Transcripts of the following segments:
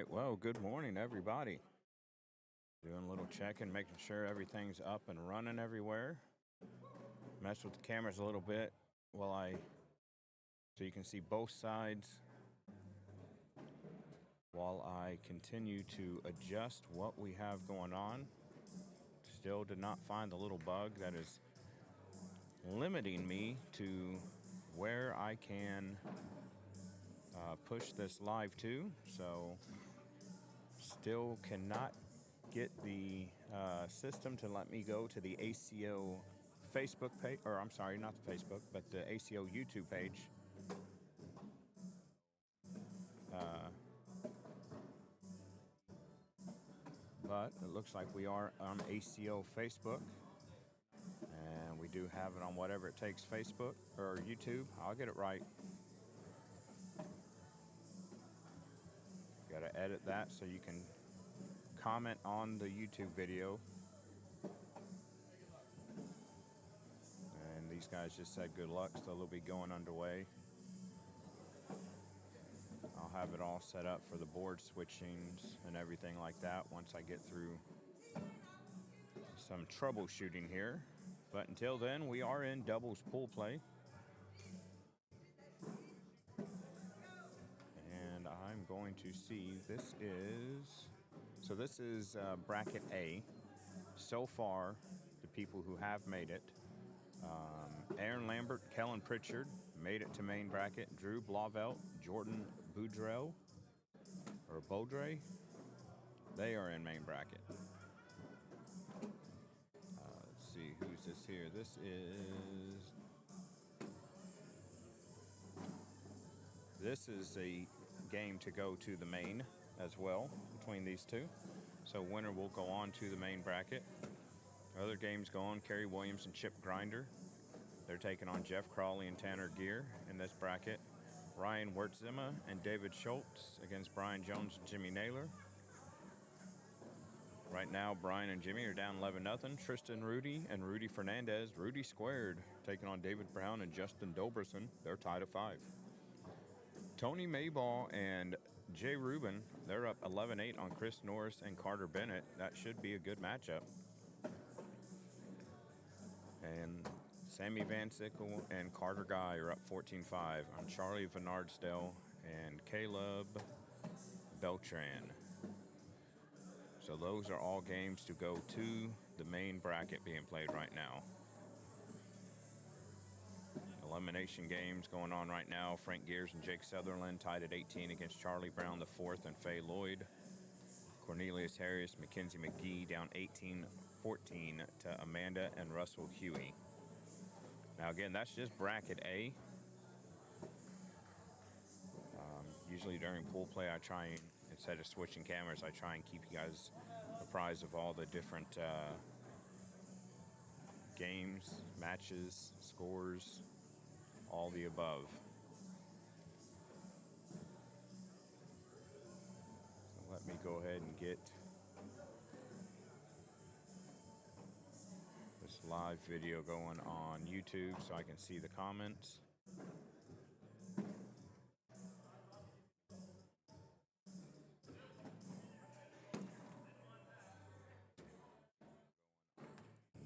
right, well, good morning, everybody. Doing a little checking, making sure everything's up and running everywhere. Mess with the cameras a little bit so you can see both sides while I continue to adjust what we have going on. Still did not find the little bug that is limiting me to where I can push this live to, so still cannot get the system to let me go to the ACO Facebook page, or I'm sorry, not the Facebook, but the ACO YouTube page. But it looks like we are on ACO Facebook, and we do have it on Whatever It Takes Facebook or YouTube. I'll get it right. Got to edit that so you can comment on the YouTube video. And these guys just said good luck, so they'll be going underway. I'll have it all set up for the board switchings and everything like that once I get through some troubleshooting here. But until then, we are in doubles pool play. And I'm going to see, this is bracket A. So far, the people who have made it, Aaron Lambert, Kellen Pritchard made it to main bracket. Drew Blauvelt, Jordan Boudreau, or Baudre, they are in main bracket. Let's see, who's this here? This is a game to go to the main as well between these two. So winner will go on to the main bracket. Other games go on. Kerry Williams and Chip Grinder. They're taking on Jeff Crawley and Tanner Gear in this bracket. Ryan Wertzima and David Schultz against Brian Jones and Jimmy Naylor. Right now, Brian and Jimmy are down 11-0. Tristan Rudy and Rudy Fernandez, Rudy squared, taking on David Brown and Justin Doberson. They're tied at 5. Tony Mayball and Jay Rubin, they're up 11-8 on Chris Norris and Carter Bennett. That should be a good matchup. And Sammy Van Sickle and Carter Guy are up 14-5 on Charlie Vernardsdale and Caleb Beltran. So those are all games to go to the main bracket being played right now. Elimination games going on right now. Frank Gears and Jake Sutherland tied at 18 against Charlie Brown IV and Faye Lloyd. Cornelius Harris, Mackenzie McGee down 18-14 to Amanda and Russell Huey. Now again, that's just bracket A. Usually during pool play, I try and, instead of switching cameras, I try and keep you guys apprised of all the different games, matches, scores, all the above. So let me go ahead and get this live video going on YouTube so I can see the comments.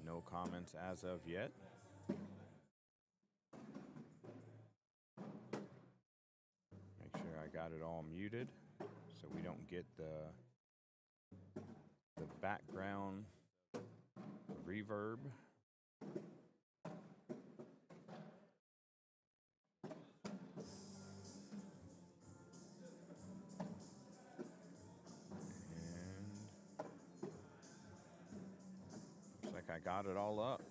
No comments as of yet. Make sure I got it all muted so we don't get the background reverb. I got it all up.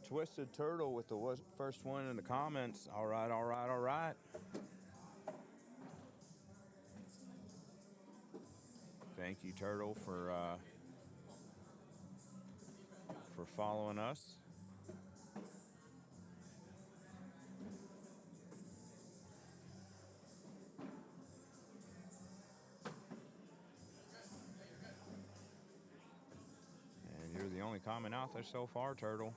Twisted Turtle with the first one in the comments. All right, all right, all right. Thank you, Turtle, for following us. You're the only comment out there so far, Turtle.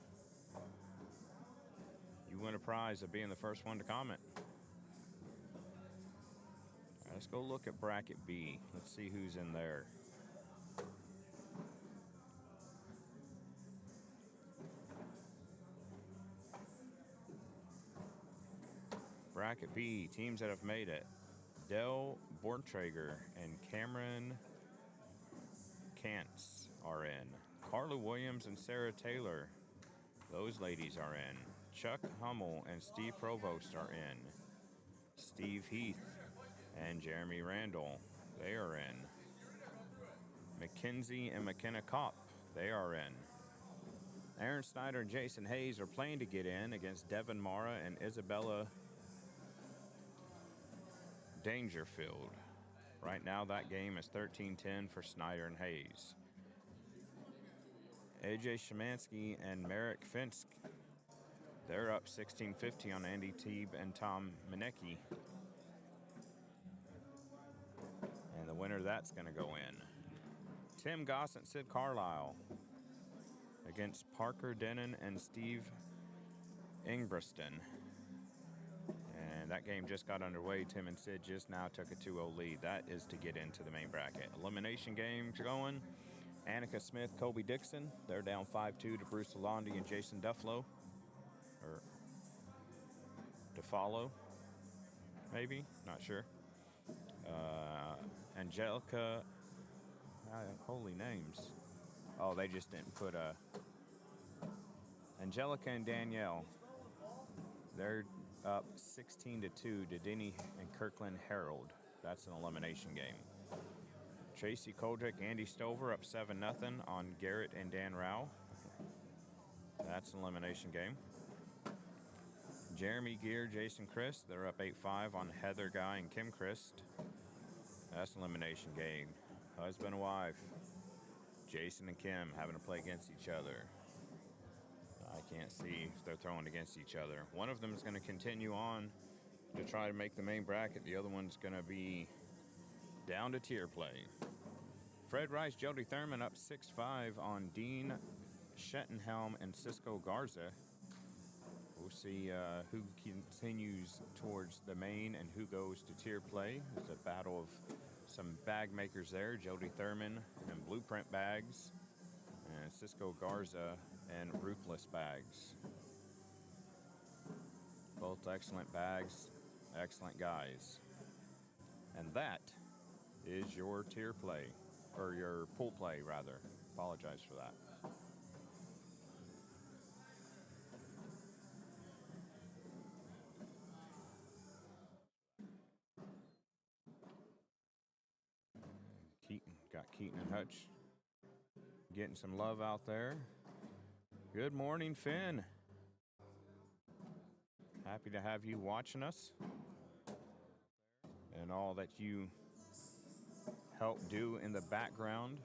You win a prize of being the first one to comment. Let's go look at bracket B. Let's see who's in there. Bracket B, teams that have made it. Dell Borntrager and Cameron Kantz are in. Carla Williams and Sarah Taylor, those ladies are in. Chuck Hummel and Steve Provost are in. Steve Heath and Jeremy Randall, they are in. Mackenzie and McKenna Kopp, they are in. Aaron Snyder and Jason Hayes are playing to get in against Devin Mara and Isabella Dangerfield. Right now, that game is 13-10 for Snyder and Hayes. AJ Shemansky and Merrick Finsk, they're up 16-50 on Andy Teeb and Tom Minecki. And the winner, that's going to go in. Tim Goss and Sid Carlisle against Parker Denon and Steve Ingbreston. And that game just got underway. Tim and Sid just now took a 2-0 lead. That is to get into the main bracket. Elimination game going. Annika Smith, Kobe Dixon. They're down 5-2 to Bruce Lalonde and Jason Duffalo. Or DeFalo, maybe? Not sure. Angelica, holy names. Oh, they just didn't put a... Angelica and Danielle. They're up 16-2 to Denny and Kirkland Harold. That's an elimination game. Tracy Koldrick, Andy Stover up 7-0 on Garrett and Dan Rao. That's an elimination game. Jeremy Gear, Jason Christ, they're up 8-5 on Heather Guy and Kim Christ. That's an elimination game. Husband and wife, Jason and Kim, having to play against each other. I can't see if they're throwing against each other. One of them is going to continue on to try to make the main bracket. The other one's going to be down to tier play. Fred Rice, Jody Thurman up 6-5 on Dean Schettenhelm and Cisco Garza. We'll see who continues towards the main and who goes to tier play. There's a battle of some bag makers there. Jody Thurman and Blueprint Bags, and Cisco Garza and Ruthless Bags. Both excellent bags, excellent guys. And that is your tier play, or your pool play rather. Apologize for that. Keaton and Hutch getting some love out there. Good morning, Finn. Happy to have you watching us and all that you help do in the background.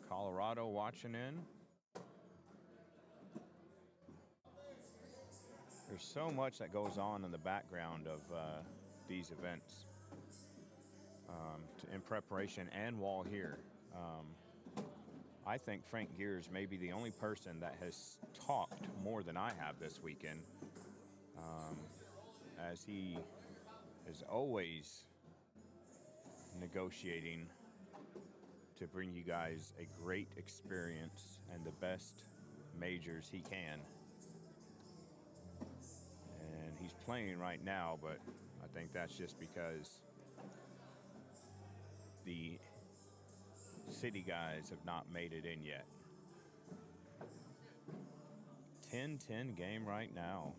Colorado watching in. There's so much that goes on in the background of these events. In preparation and while here. I think Frank Gears may be the only person that has talked more than I have this weekend, as he is always negotiating to bring you guys a great experience and the best majors he can. And he's playing right now, but I think that's just because the city guys have not made it in yet. 10-10 game right now.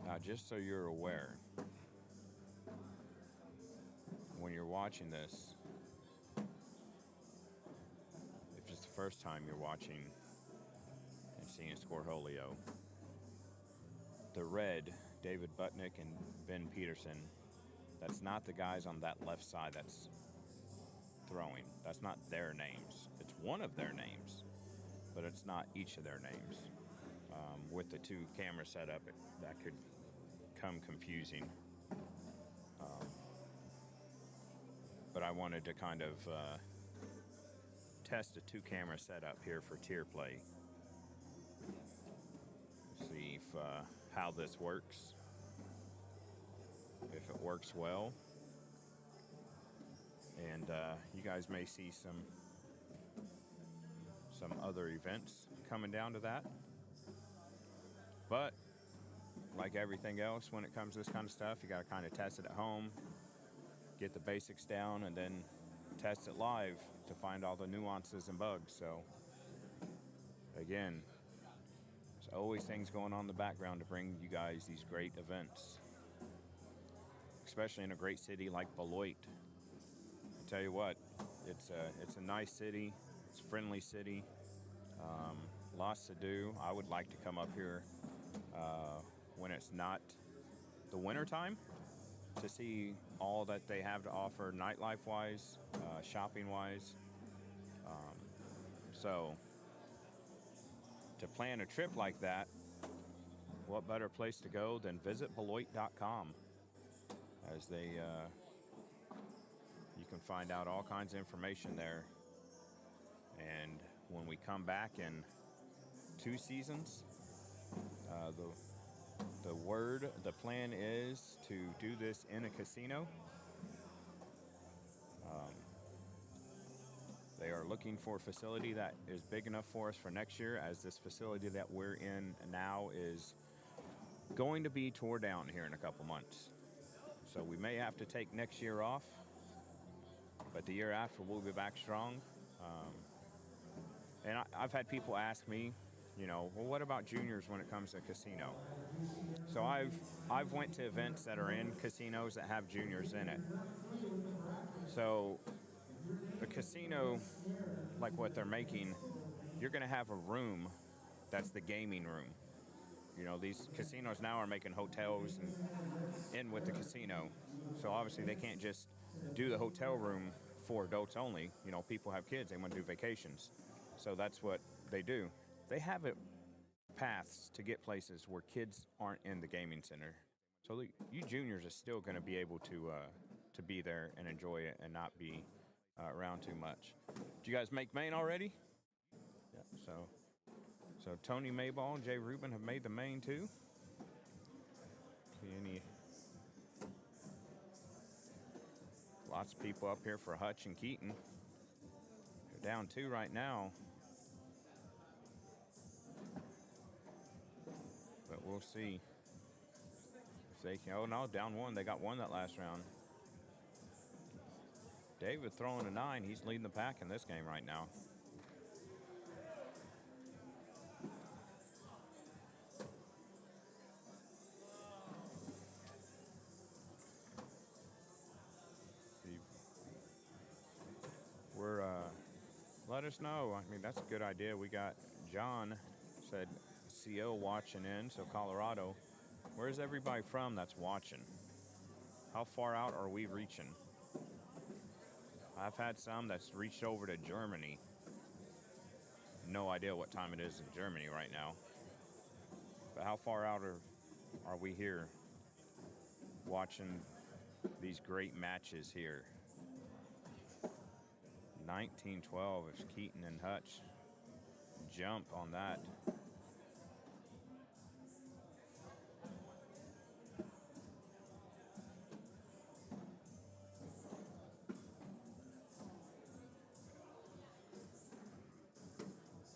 Now, just so you're aware, when you're watching this, if it's the first time you're watching and seeing Scorholio, the red, David Butnick and Ben Peterson, that's not the guys on that left side that's throwing. That's not their names. It's one of their names, but it's not each of their names. With the two camera setup, that could come confusing. But I wanted to kind of test a two camera setup here for tier play. how this works, if it works well. And you guys may see some other events coming down to that. But like everything else, when it comes to this kind of stuff, you got to kind of test it at home, get the basics down, and then test it live to find all the nuances and bugs. So again, there's always things going on in the background to bring you guys these great events, especially in a great city like Beloit. I tell you what, it's a nice city, it's a friendly city, lots to do. I would like to come up here when it's not the winter time to see all that they have to offer nightlife wise, shopping wise. So to plan a trip like that, what better place to go than visit Beloit.com, as you can find out all kinds of information there. And when we come back in 2 seasons, the plan is to do this in a casino. They are looking for a facility that is big enough for us for next year, as this facility that we're in now is going to be tore down here in a couple months. So we may have to take next year off, but the year after we'll be back strong. And I've had people ask me, well, what about juniors when it comes to casino? So I've went to events that are in casinos that have juniors in it. So the casino, like what they're making, you're going to have a room that's the gaming room. These casinos now are making hotels and in with the casino. So obviously they can't just do the hotel room for adults only. People have kids, they want to do vacations. So that's what they do. They have paths to get places where kids aren't in the gaming center. So you juniors are still going to be able to be there and enjoy it and not be around too much. Did you guys make main already? Yeah. So Tony Mayball and Jay Rubin have made the main too. Lots of people up here for Hutch and Keaton. They're down 2 right now. But we'll see if they can. Oh no, down 1. They got 1 that last round. David throwing a 9. He's leading the pack in this game right now. Let us know. That's a good idea. We got John said CO watching in, so Colorado. Where's everybody from that's watching? How far out are we reaching? I've had some that's reached over to Germany. No idea what time it is in Germany right now. But how far out are we here watching these great matches here? 1912 is Keaton and Hutch. Jump on that.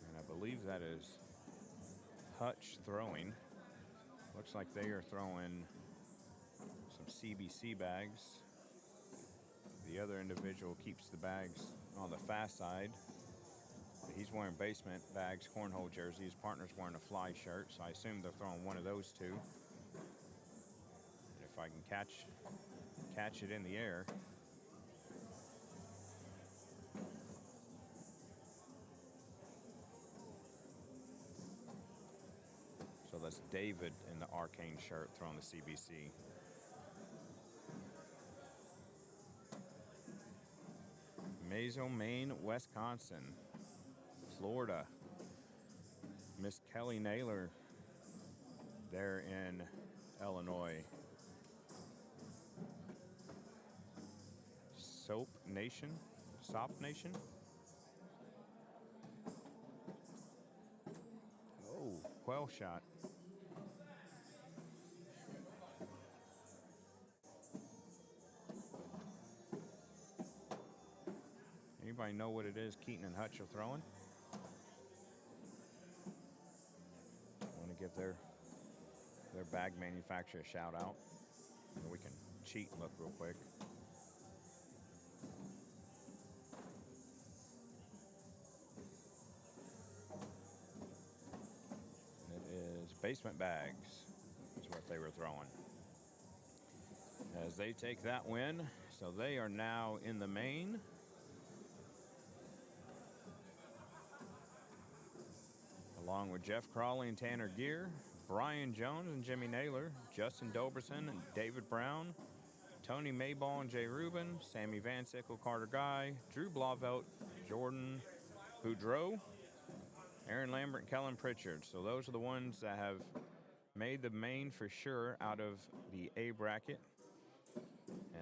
And I believe that is Hutch throwing. Looks like they are throwing some CBC bags. The other individual keeps the bags on the fast side. He's wearing basement bags, cornhole jersey. His partner's wearing a fly shirt, so I assume they're throwing one of those 2. And if I can catch it in the air. So that's David in the Arcane shirt throwing the CBC. Mazo, Maine, Wisconsin, Florida. Miss Kelly Naylor there in Illinois. Sop Nation. Oh, quail shot. know what it is Keaton and Hutch are throwing. I want to give their bag manufacturer a shout out. And we can cheat and look real quick. And it is Basement Bags is what they were throwing. As they take that win, so they are now in the main. Along with Jeff Crawley and Tanner Gear, Brian Jones and Jimmy Naylor, Justin Doberson and David Brown, Tony Mayball and Jay Rubin, Sammy Van Sickle, Carter Guy, Drew Blauvelt, Jordan Boudreau, Aaron Lambert, and Kellen Pritchard. So those are the ones that have made the main for sure out of the A bracket.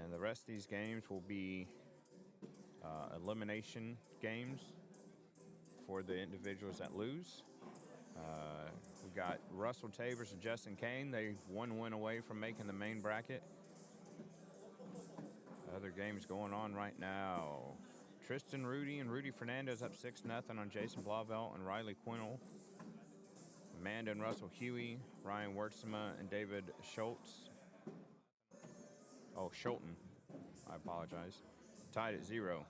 And the rest of these games will be elimination games for the individuals that lose. We got Russell Tabers and Justin Kane. They one win away from making the main bracket. Other games going on right now. Tristan Rudy and Rudy Fernandez up 6-0 on Jason Blauvelt and Riley Quinnell. Amanda and Russell Huey, Ryan Wertzema and David Schultz. Oh, Schulten. I apologize. Tied at 0.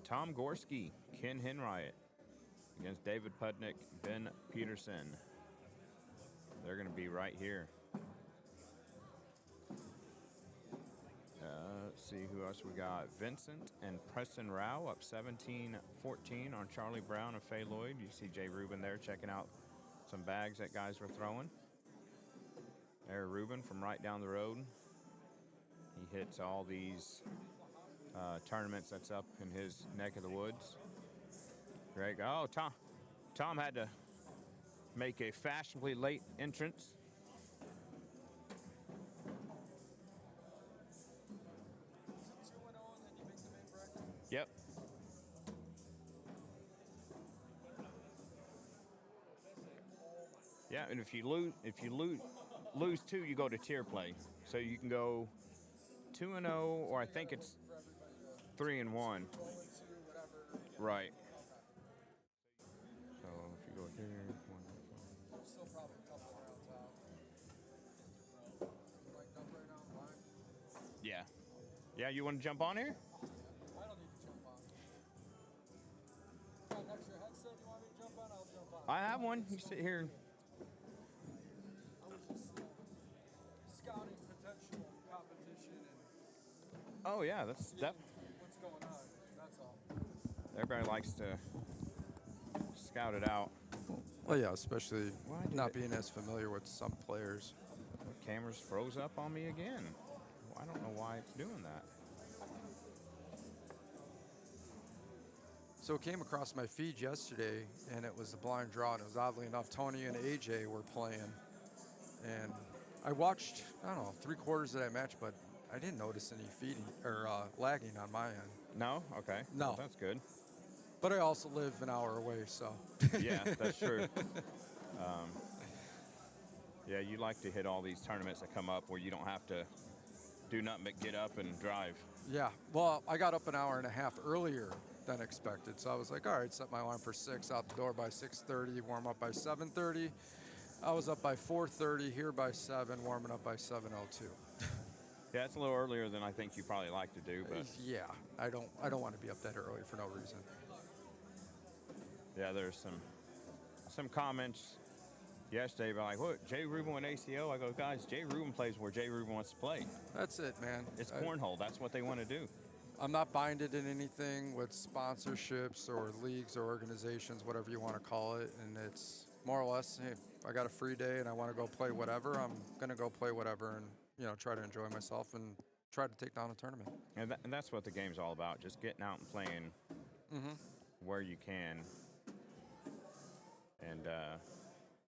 Tom Gorski, Ken Henriot against David Pudnick, Ben Peterson. They're going to be right here. Let's see who else we got. Vincent and Preston Rao up 17-14 on Charlie Brown and Faye Lloyd. You see Jay Rubin there checking out some bags that guys were throwing. There, Rubin from right down the road. He hits all these tournaments that's up in his neck of the woods. Greg, oh, Tom had to make a fashionably late entrance. Yep. Yeah, and if you lose 2, you go to tier play. So you can go 2-0, or I think it's 3-1. Right. So if you go here, 1. Still probably a couple rounds out. Mic'd up right now, fine. Yeah. Yeah, you want to jump on here? I don't need to jump on. Got an extra headset you want me to jump on? I'll jump on. I have one. You sit here. I was just scouting potential competition and Oh yeah, that's what's going on. That's all. Everybody likes to scout it out. Well, yeah, especially not it- being as familiar with some players. The camera's froze up on me again. Well, I don't know why it's doing that. So it came across my feed yesterday, and it was a blind draw, and it was oddly enough Tony and AJ were playing. And I watched, I don't know, 3/4 of that match, but I didn't notice any feeding or lagging on my end. No? Okay. No. Well, that's good. But I also live an hour away, so. Yeah, that's true. Yeah, you like to hit all these tournaments that come up where you don't have to do nothing but get up and drive. Yeah, well, I got up an hour and a half earlier than expected, so I was like, all right, set my alarm for 6, out the door by 6:30, warm up by 7:30. I was up by 4:30, here by 7, warming up by 7:02. Yeah, it's a little earlier than I think you probably like to do, but Yeah, I don't want to be up that early for no reason. yeah, there's some comments yesterday about like, what, Jay Rubin went ACO? I go, guys, Jay Rubin plays where Jay Rubin wants to play. That's it, man. It's cornhole. That's what they want to do. I'm not binded in anything with sponsorships or leagues or organizations, whatever you want to call it. And it's more or less, hey, if I got a free day and I want to go play whatever, I'm going to go play whatever and, try to enjoy myself and try to take down a tournament. And that's what the game's all about, just getting out and playing where you can and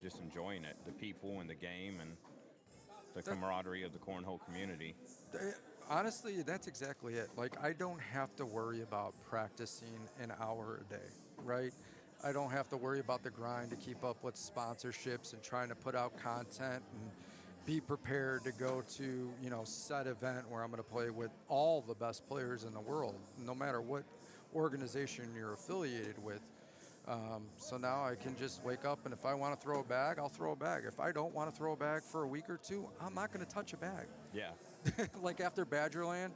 just enjoying it, the people and the game and the camaraderie of the cornhole community. Honestly, that's exactly it. Like, I don't have to worry about practicing an hour a day, right? I don't have to worry about the grind to keep up with sponsorships and trying to put out content and be prepared to go to, set event where I'm going to play with all the best players in the world, no matter what organization you're affiliated with. So now I can just wake up, and if I want to throw a bag, I'll throw a bag. If I don't want to throw a bag for a week or two, I'm not going to touch a bag. Yeah. Like after Badgerland,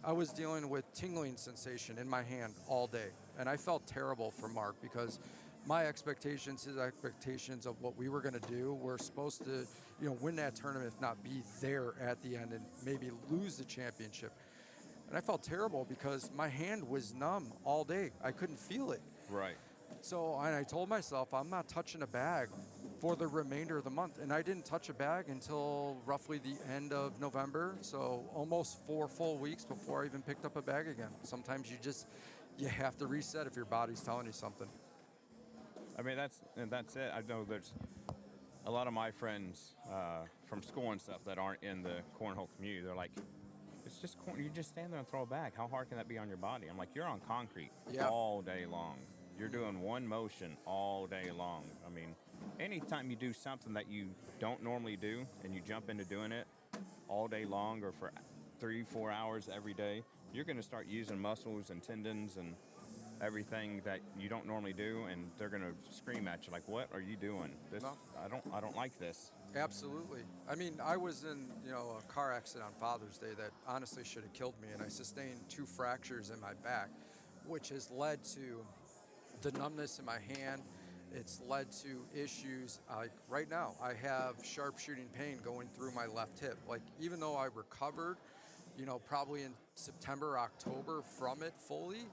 I was dealing with tingling sensation in my hand all day. And I felt terrible for Mark because my expectations, his expectations of what we were going to do, were supposed to, win that tournament, if not be there at the end and maybe lose the championship. And I felt terrible because my hand was numb all day. I couldn't feel it. Right. So I told myself I'm not touching a bag for the remainder of the month. And I didn't touch a bag until roughly the end of November. So almost 4 full weeks before I even picked up a bag again. Sometimes you have to reset if your body's telling you something. I mean, that's it. I know there's a lot of my friends from school and stuff that aren't in the cornhole community. They're like, it's just you just stand there and throw a bag. How hard can that be on your body? I'm like, you're on concrete all day long. You're doing one motion all day long. I mean, anytime you do something that you don't normally do and you jump into doing it all day long or for 3-4 hours every day, you're going to start using muscles and tendons and everything that you don't normally do, and they're going to scream at you like, what are you doing? This, No. I don't like this. Absolutely. I mean, I was in, a car accident on Father's Day that honestly should have killed me, and I sustained 2 fractures in my back, which has led to the numbness in my hand. It's led to issues. Right now, I have sharpshooting pain going through my left hip. Like, even though I recovered, probably in September, October from it fully,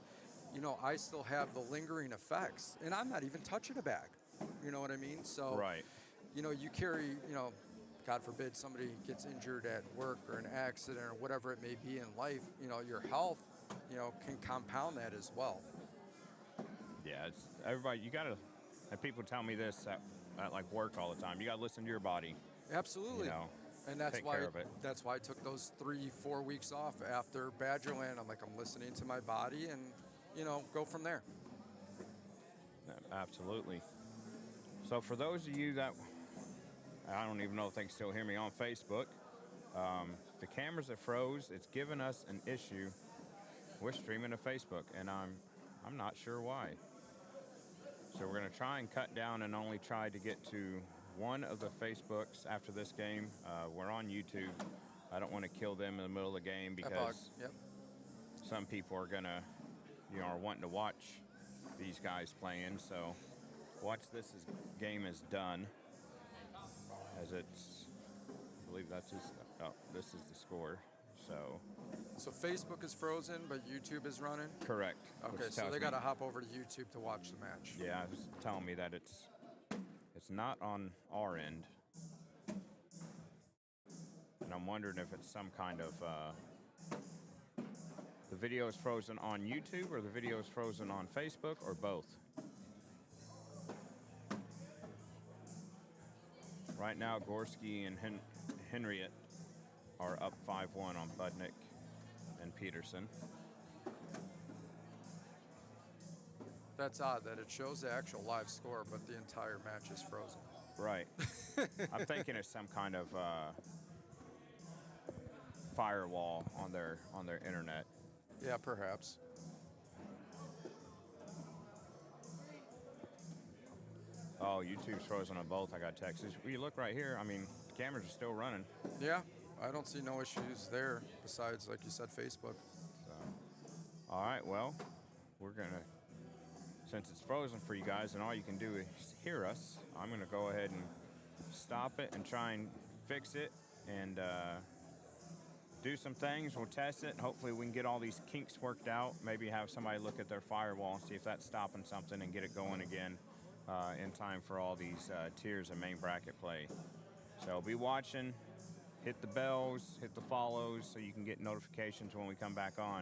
I still have the lingering effects, and I'm not even touching a bag. You know what I mean? So, Right. You carry, God forbid somebody gets injured at work or an accident or whatever it may be in life, your health, can compound that as well. Yeah, it's everybody. You gotta. And people tell me this at like work all the time. You gotta listen to your body. Absolutely. And that's take why care of it. that's why I took those 3-4 weeks off after Badgerland. I'm listening to my body and go from there. Absolutely. So for those of you that, I don't even know if they can still hear me on Facebook, the cameras that froze, it's given us an issue with streaming to Facebook, and I'm not sure why. So we're going to try and cut down and only try to get to one of the Facebooks after this game. We're on YouTube. I don't want to kill them in the middle of the game because some people are going to, are wanting to watch these guys playing. So watch this game is done. As it's, I believe this is the score. So Facebook is frozen, but YouTube is running? Correct. Okay, so they got to hop over to YouTube to watch the match. Yeah, it's telling me that it's not on our end. And I'm wondering if it's some kind of, the video is frozen on YouTube or the video is frozen on Facebook or both. Right now, Gorski and Henriette are up 5-1 on Budnick and Peterson. That's odd that it shows the actual live score, but the entire match is frozen. Right. I'm thinking it's some kind of firewall on their internet. Yeah, perhaps. Oh, YouTube's frozen on both. I got texts. When you look right here, I mean, the cameras are still running. Yeah, I don't see no issues there besides, like you said, Facebook. So, all right, well, we're going to, since it's frozen for you guys and all you can do is hear us, I'm going to go ahead and stop it and try and fix it and do some things. We'll test it, and hopefully we can get all these kinks worked out. Maybe have somebody look at their firewall and see if that's stopping something and get it going again in time for all these tiers and main bracket play. So be watching, hit the bells, hit the follows so you can get notifications when we come back on.